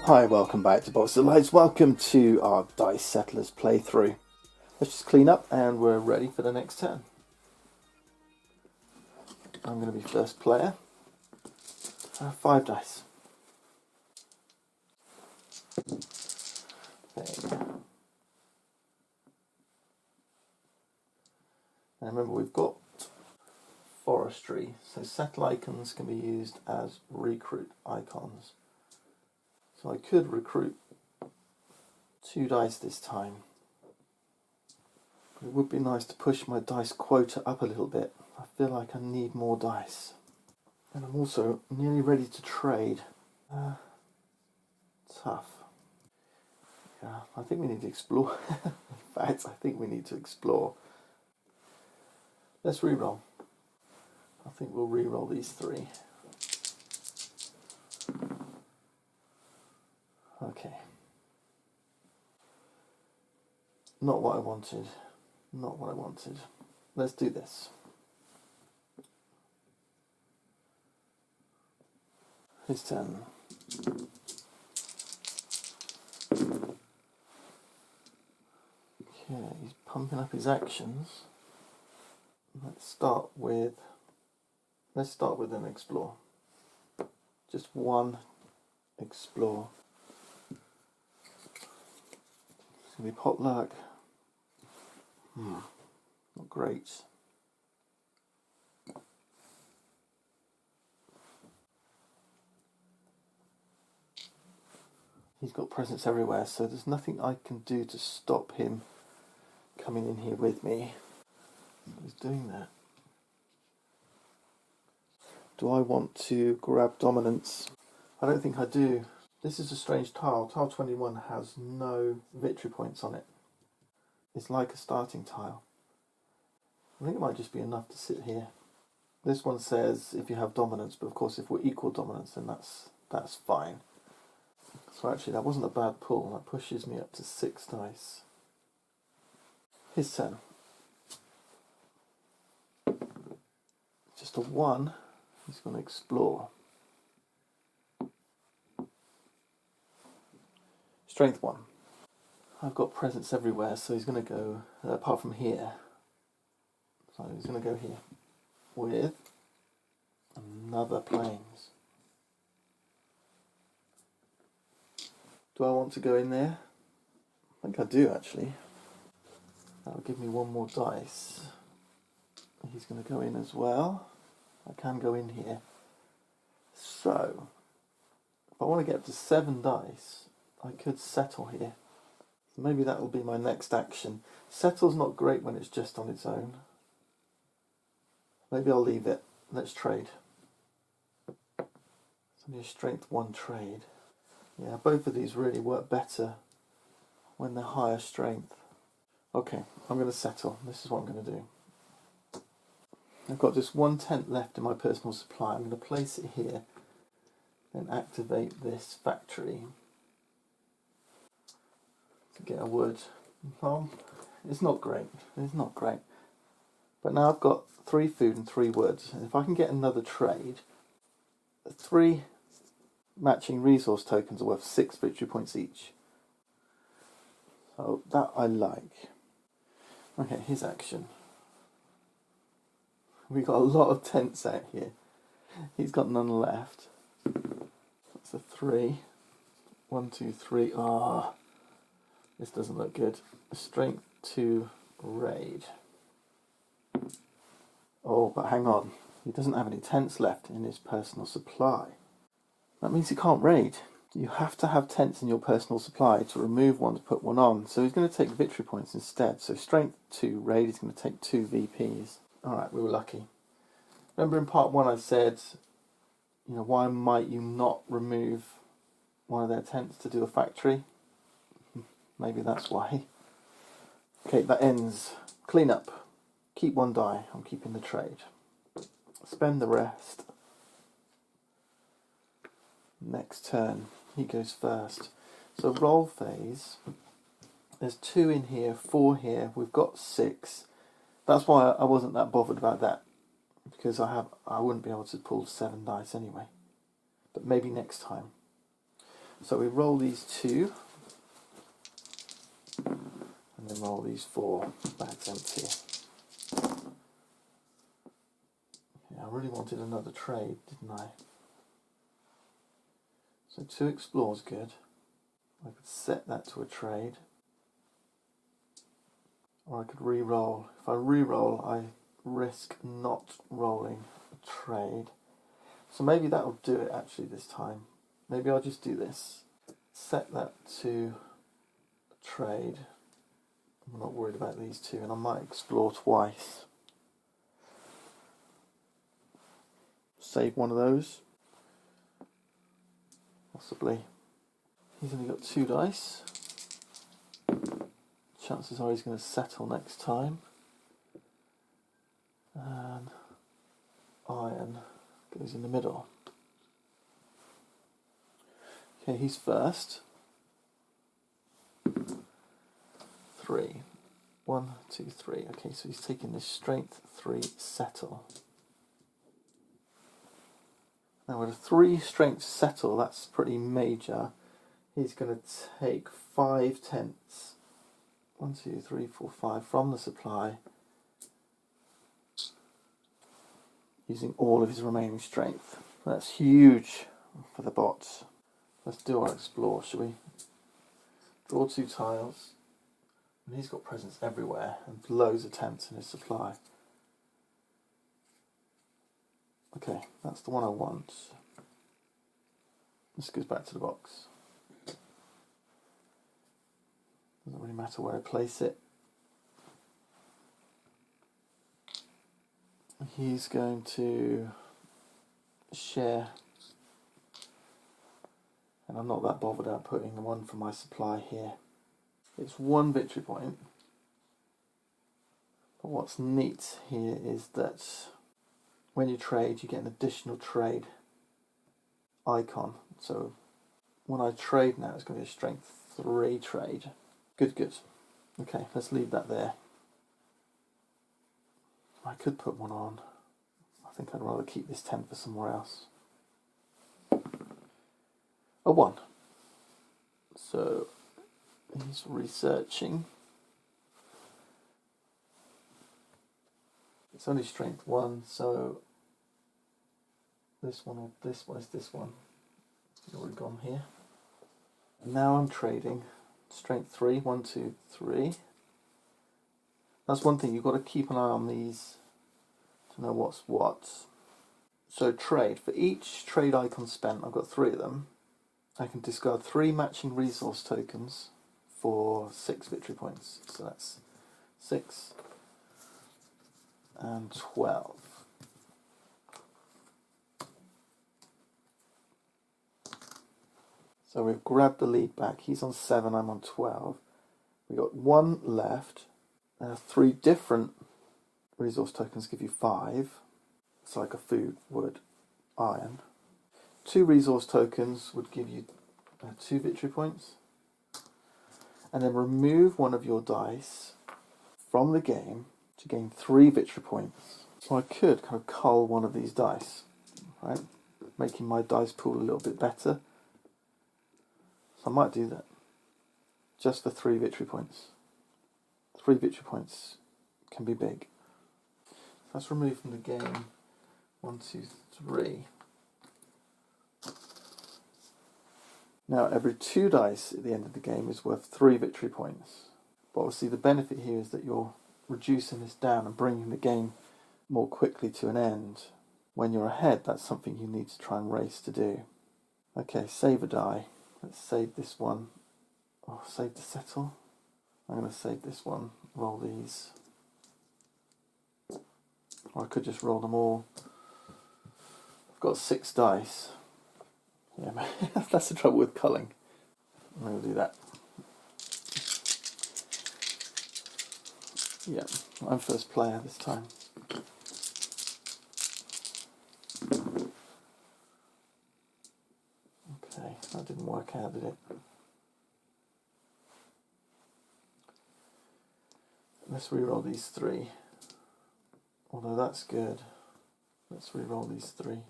Hi, welcome back to Box of Lights. Welcome to our Dice Settlers playthrough. Let's just clean up and we're ready for the next turn. I'm going to be first player. 5 dice. Okay. And remember, we've got forestry, so settle icons can be used as recruit icons. So I could recruit 2 dice this time. But it would be nice to push my dice quota up a little bit. I feel like I need more dice. And I'm also nearly ready to trade. Tough. Yeah, I think we need to explore. In fact, I think we need to explore. Let's re-roll. I think we'll re-roll these 3. Okay. Not what I wanted. Not what I wanted. Let's do this. His turn. Okay, he's pumping up his actions. Let's start with an explore. Just one explore. It's gonna be potluck. Not great. He's got presence everywhere, so there's nothing I can do to stop him coming in here with me. He's doing that. Do I want to grab dominance? I don't think I do. This is a strange tile. Tile 21 has no victory points on it. It's like a starting tile. I think it might just be enough to sit here. This one says if you have dominance, but of course if we're equal dominance, then that's fine. So actually that wasn't a bad pull. That pushes me up to 6 dice. His turn. Just a 1. He's going to explore. Strength 1. I've got presence everywhere, so he's going to go, apart from here. So he's going to go here with another plains. Do I want to go in there? I think I do actually. That'll give me 1 more dice. He's going to go in as well. I can go in here. So, if I want to get up to 7 dice, I could settle here. So maybe that will be my next action. Settle's not great when it's just on its own. Maybe I'll leave it. Let's trade. It's only a strength 1 trade. Yeah, both of these really work better when they're higher strength. Okay, I'm going to settle. This is what I'm going to do. I've got just 1 tent left in my personal supply. I'm going to place it here, then activate this factory to get a wood. It's not great. It's not great. But now I've got 3 food and 3 wood. And if I can get another trade, 3 matching resource tokens are worth 6 victory points each. So that I like. Okay, his action. We've got a lot of tents out here. He's got none left. That's a 3. 1, 2, 3. Ah, this doesn't look good. Strength 2 raid. Oh, but hang on. He doesn't have any tents left in his personal supply. That means he can't raid. You have to have tents in your personal supply to remove one to put one on. So he's going to take victory points instead. So strength 2 raid, he's going to take 2 VPs. Alright, we were lucky. Remember in part 1 I said, why might you not remove one of their tents to do a factory? Maybe that's why. Okay, that ends. Clean up. Keep 1 die. I'm keeping the trade. Spend the rest. Next turn. He goes first. So roll phase. There's 2 in here, 4 here. We've got 6. That's why I wasn't that bothered about that. Because I wouldn't be able to pull 7 dice anyway. But maybe next time. So we roll these 2, and then roll these 4 bags empty. Yeah, I really wanted another trade, didn't I? So 2 explores good. I could set that to a trade. Or I could re-roll. If I re-roll, I risk not rolling a trade. So maybe that'll do it actually this time. Maybe I'll just do this. Set that to a trade. I'm not worried about these 2, and I might explore twice. Save one of those. Possibly. He's only got 2 dice. Chances are he's going to settle next time. And iron goes in the middle. Okay, he's first. 3. 1, 2, 3. Okay, so he's taking this strength 3 settle. Now with a 3 strength settle, that's pretty major. He's going to take 5 tenths. 1, 2, 3, 4, 5 from the supply, using all of his remaining strength. That's huge for the bots. Let's do our explore, shall we? Draw 2 tiles. And he's got presence everywhere and loads of tenths in his supply. Okay, that's the one I want. This goes back to the box. Doesn't really matter where I place it. He's going to share, and I'm not that bothered about putting the one for my supply here. It's 1 victory point. But what's neat here is that when you trade, you get an additional trade icon. So when I trade now, it's going to be a strength 3 trade. Good, good. Okay, let's leave that there. I could put one on. I think I'd rather keep this 10 for somewhere else. A 1. So he's researching. It's only strength 1, so this one or this one is this one. It's already gone here. And now I'm trading strength 3, 1, 2, 3. That's one thing, you've got to keep an eye on these to know what's what. So trade, for each trade icon spent, I've got 3 of them. I can discard 3 matching resource tokens for 6 victory points. So that's 6 and 12. So we've grabbed the lead back. He's on 7, I'm on 12. We've got 1 left. 3 different resource tokens give you 5. It's like a food, wood, iron. 2 resource tokens would give you 2 victory points. And then remove one of your dice from the game to gain 3 victory points. So I could kind of cull one of these dice, right? Making my dice pool a little bit better. So I might do that. Just for 3 victory points. 3 victory points can be big. Let's remove from the game 1, 2, 3. Now every 2 dice at the end of the game is worth 3 victory points. But obviously the benefit here is that you're reducing this down and bringing the game more quickly to an end. When you're ahead, that's something you need to try and race to do. Okay, save a die. Let's save this one. Oh, save to settle. I'm going to save this one, roll these. Or I could just roll them all. I've got 6 dice. Yeah, that's the trouble with culling. I'm going to do that. Yeah, I'm first player this time. Okay, that didn't work out, did it? Let's reroll these 3. Although that's good. Let's reroll these 3.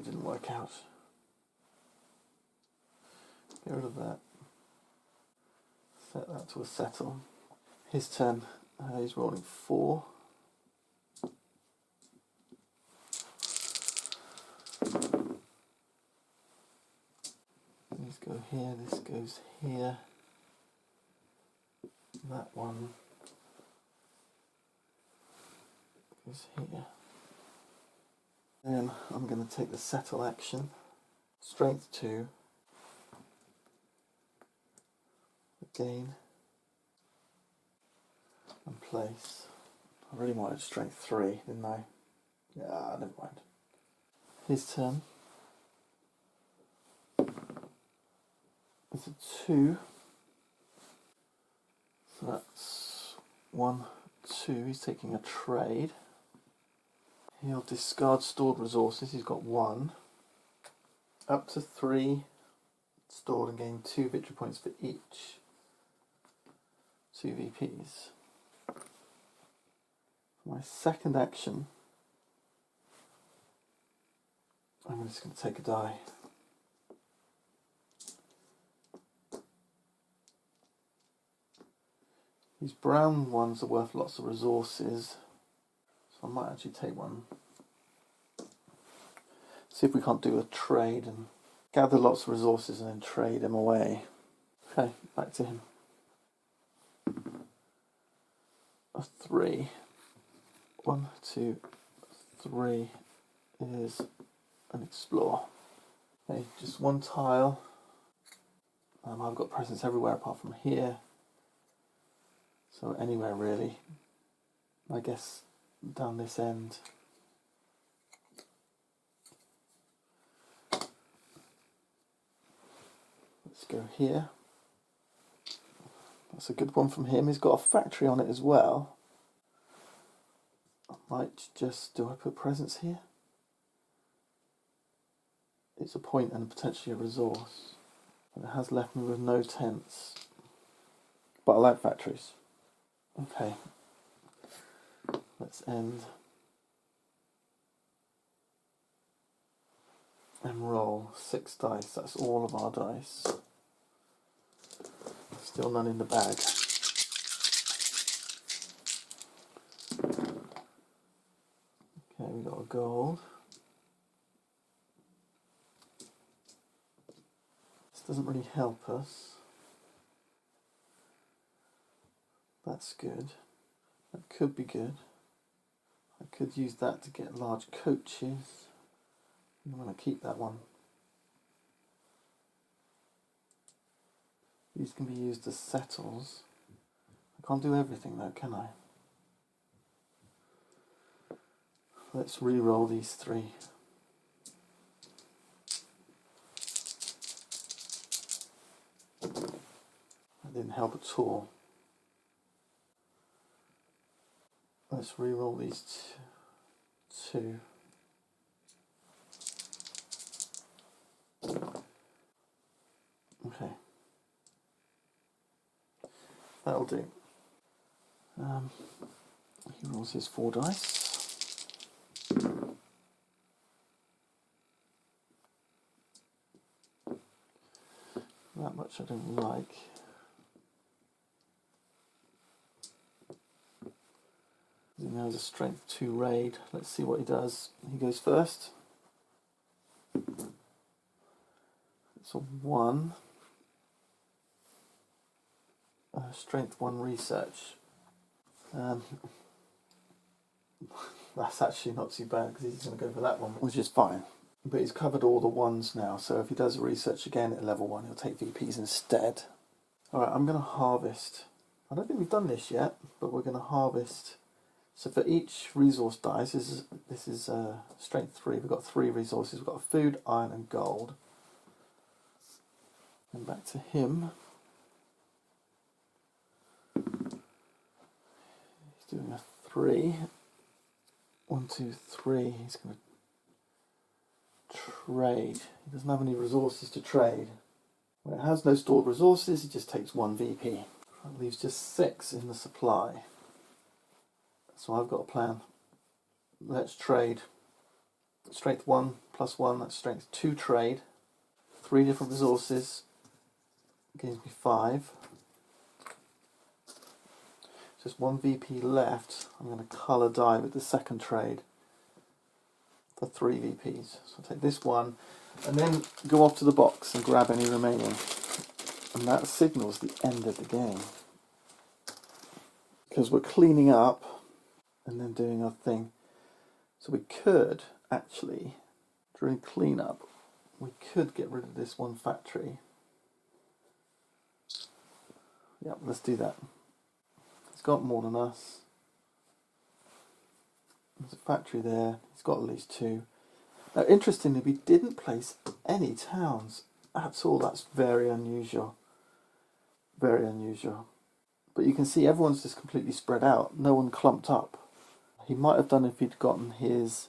didn't work out. Get rid of that. Set that to a settle. His turn. He's rolling 4. These go here, this goes here. That one goes here. Then I'm going to take the settle action. Strength 2. Again. And place. I really wanted strength 3, didn't I? Yeah, never mind. His turn. It's a 2. So that's 1, 2. He's taking a trade. He'll discard stored resources. He's got 1. Up to 3 stored and gain 2 victory points for each. 2 VPs. My second action, I'm just going to take a die. These brown ones are worth lots of resources, so I might actually take one. See if we can't do a trade and gather lots of resources and then trade them away. Okay, back to him. A 3. 1, 2, 3 is an explore. Okay, just 1 tile. I've got presents everywhere apart from here. So anywhere really. I guess down this end. Let's go here. That's a good one from him. He's got a factory on it as well. I might just, do I put presents here? It's a point and potentially a resource. And it has left me with no tents. But I like factories. Okay. Let's end. And roll 6 dice. That's all of our dice. Still none in the bag. Okay, we got a gold. This doesn't really help us. That's good. That could be good. I could use that to get large coaches. I'm going to keep that one. These can be used as settles. I can't do everything though, can I? Let's re-roll these 3. That didn't help at all. Let's re-roll these 2. Okay. That'll do. He rolls his 4 dice. That much I don't like. He now has a strength 2 raid. Let's see what he does. He goes first. It's a 1. Strength 1 research. That's actually not too bad because he's going to go for that one, which is fine. But he's covered all the 1s now, so if he does research again at level 1, he'll take VPs instead. Alright, I'm going to harvest. I don't think we've done this yet, but we're going to harvest. So for each resource dice, this is strength 3. We've got 3 resources. We've got food, iron, and gold. And back to him. He's doing a 3. 1, 2, 3. He's going to trade. He doesn't have any resources to trade. When it has no stored resources, he just takes 1 VP. That leaves just 6 in the supply. So I've got a plan. Let's trade. Strength 1 plus 1, that's strength 2 trade. 3 different resources gives me 5. Just 1 VP left. I'm going to colour dye with the second trade for 3 VPs. So I'll take this one and then go off to the box and grab any remaining. And that signals the end of the game. Because we're cleaning up and then doing our thing. So we could actually, during cleanup, we could get rid of this one factory. Yep, let's do that. He's got more than us. There's a factory there. He's got at least 2. Now, interestingly, we didn't place any towns at all. That's very unusual. Very unusual. But you can see everyone's just completely spread out. No one clumped up. He might have done if he'd gotten his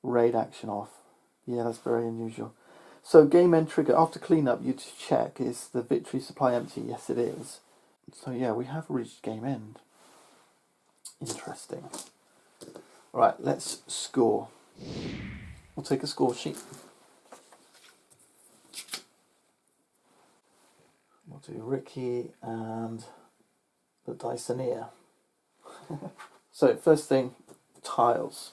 raid action off. Yeah, that's very unusual. So game end trigger, after cleanup, you check, is the victory supply empty? Yes, it is. So yeah, we have reached game end. Interesting. Right, let's score. We'll take a score sheet. We'll do Ricky and the Dysoneer. So first thing, tiles.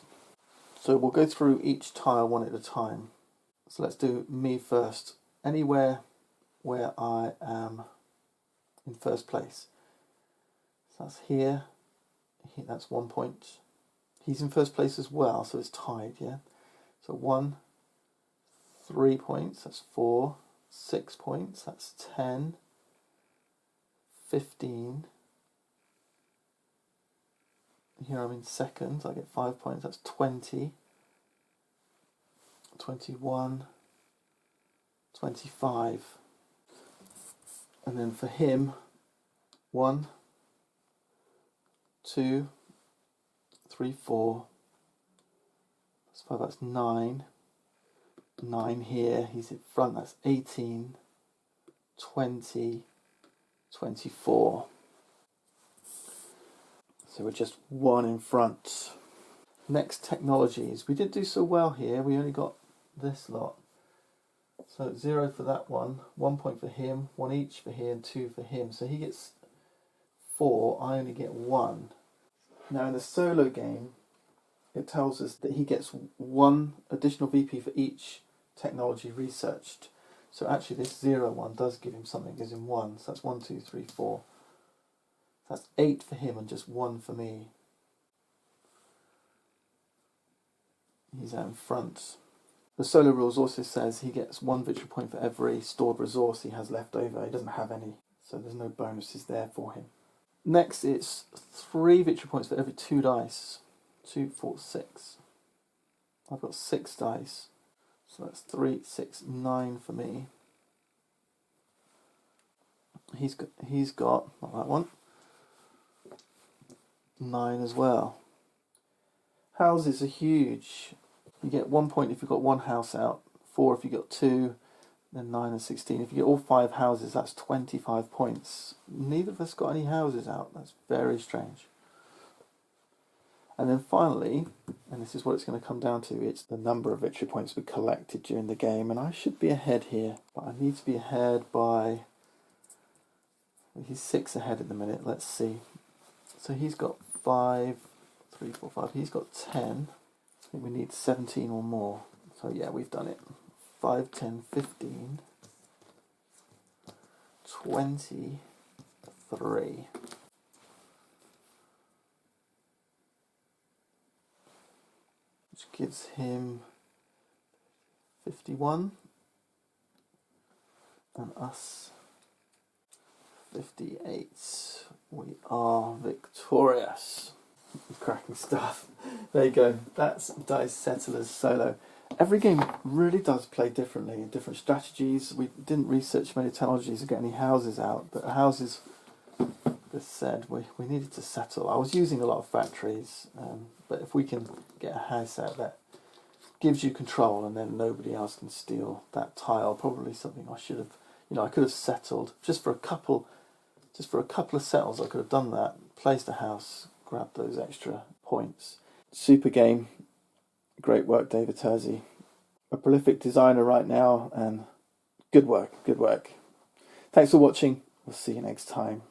So we'll go through each tile one at a time. So let's do me first. Anywhere where I am in first place. So that's here. That's 1 point. He's in first place as well, so it's tied, yeah? So 1, 3 points, that's 4, 6 points, that's 10, 15. Here I'm in second, I get 5 points, that's 20, 21, 25. And then for him, 1, 2, 3, 4, that's 5, that's 9, 9 here, he's in front, that's 18, 20, 24. So we're just 1 in front. Next, technologies. We didn't do so well here, we only got this lot. So 0 for that one, 1 point for him, 1 each for here and 2 for him. So he gets 4, I only get 1. Now in the solo game, it tells us that he gets 1 additional VP for each technology researched. So actually this 0 one does give him something, gives him 1. So that's 1, 2, 3, 4. That's 8 for him and just 1 for me. He's out in front. The solo rules also says he gets 1 victory point for every stored resource he has left over. He doesn't have any, so there's no bonuses there for him. Next, it's 3 victory points for every 2 dice. 2, 4, 6. I've got 6 dice. So that's 3, 6, 9 for me. He's got not that one, 9 as well. Houses are huge. You get 1 point if you've got 1 house out, 4 if you've got 2, then 9 and 16. If you get all 5 houses, that's 25 points. Neither of us got any houses out. That's very strange. And then finally, and this is what it's going to come down to, it's the number of victory points we collected during the game. And I should be ahead here, but I need to be ahead by... He's 6 ahead at the minute, let's see. So he's got 5, 3, 4, 5. He's got 10. I think we need 17 or more. So yeah, we've done it. 5, 10, 15, 23. Which gives him 51. And us 58. We are victorious. Cracking stuff. There you go. That's Dice Settlers Solo. Every game really does play differently, different strategies. We didn't research many technologies to get any houses out, but houses, as said, we needed to settle. I was using a lot of factories, but if we can get a house out that gives you control and then nobody else can steal that tile, probably something I should have, I could have settled just for a couple of settles. I could have done that, placed a house, grabbed those extra points. Super game. Great work, David Terzi. A prolific designer right now, and good work, good work. Thanks for watching. We'll see you next time.